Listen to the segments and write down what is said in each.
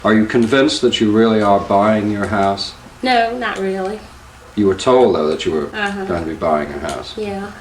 Are you convinced that you really are buying your house? No, not really. You were told, though, that you were going to be buying a house. Yeah.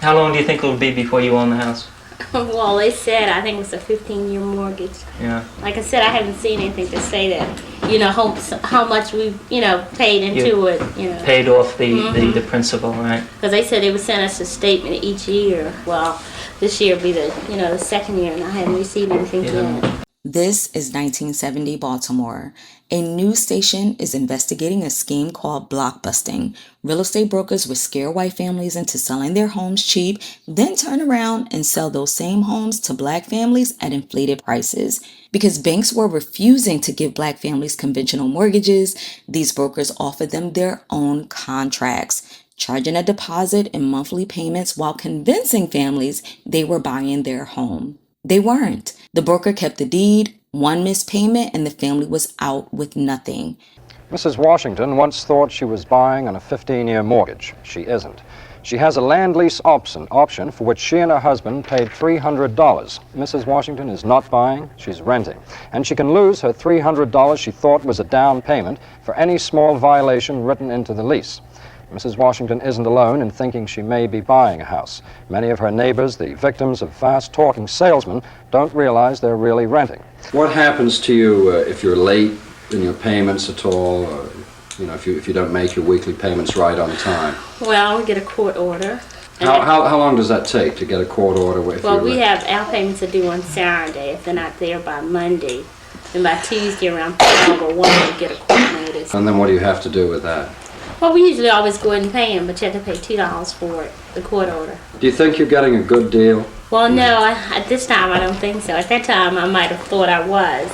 How long do you think it will be before you own the house? Well, they said, I think it's a 15-year mortgage. Yeah. Like I said, I haven't seen anything to say that, you know, how much we've, you know, paid into it, you know. Paid off the principal, right? Because they said they would send us a statement each year. Well, this year will be the, you know, the second year, and I haven't received anything yet. This is 1970 Baltimore. A news station is investigating a scheme called Blockbusting. Real estate brokers would scare white families into selling their homes cheap, then turn around and sell those same homes to black families at inflated prices. Because banks were refusing to give black families conventional mortgages, these brokers offered them their own contracts, charging a deposit and monthly payments while convincing families they were buying their home. They weren't. The broker kept the deed, one missed payment, and the family was out with nothing. Mrs. Washington once thought she was buying on a 15-year mortgage. She isn't. She has a land lease option for which she and her husband paid $300. Mrs. Washington is not buying, she's renting. And she can lose her $300 she thought was a down payment for any small violation written into the lease. Mrs. Washington isn't alone in thinking she may be buying a house. Many of her neighbors, the victims of fast-talking salesmen, don't realize they're really renting. What happens to you if you're late in your payments at all, or, you know, if you don't make your weekly payments right on time? Well, we get a court order. How long does that take to get a court order? Well, we have our payments are due on Saturday if they're not there by Monday. And by Tuesday around 12 or 1, we get a court notice. And then what do you have to do with that? Well, we usually always go ahead and pay them, but you have to pay $2 for it, the court order. Do you think you're getting a good deal? Well, no, at this time I don't think so. At that time I might have thought I was,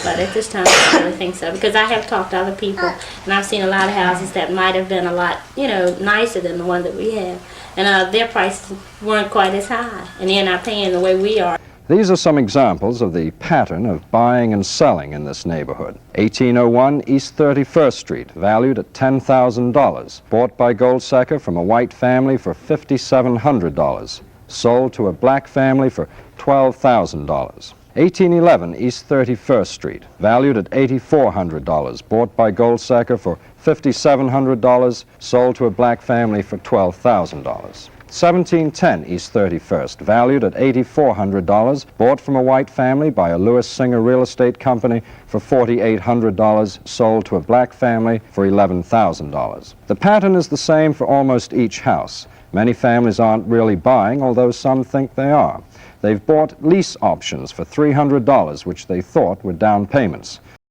but at this time I don't really think so, because I have talked to other people, and I've seen a lot of houses that might have been a lot, you know, nicer than the one that we have, and their prices weren't quite as high, and they're not paying the way we are. These are some examples of the pattern of buying and selling in this neighborhood. 1801 East 31st Street, valued at $10,000. Bought by Goldsecker from a white family for $5,700. Sold to a black family for $12,000. 1811 East 31st Street, valued at $8,400. Bought by Goldsecker for $5,700. Sold to a black family for $12,000. 1710 East 31st, valued at $8,400, bought from a white family by a Lewis Singer real estate company for $4,800, sold to a black family for $11,000. The pattern is the same for almost each house. Many families aren't really buying, although some think they are. They've bought lease options for $300, which they thought were down payments.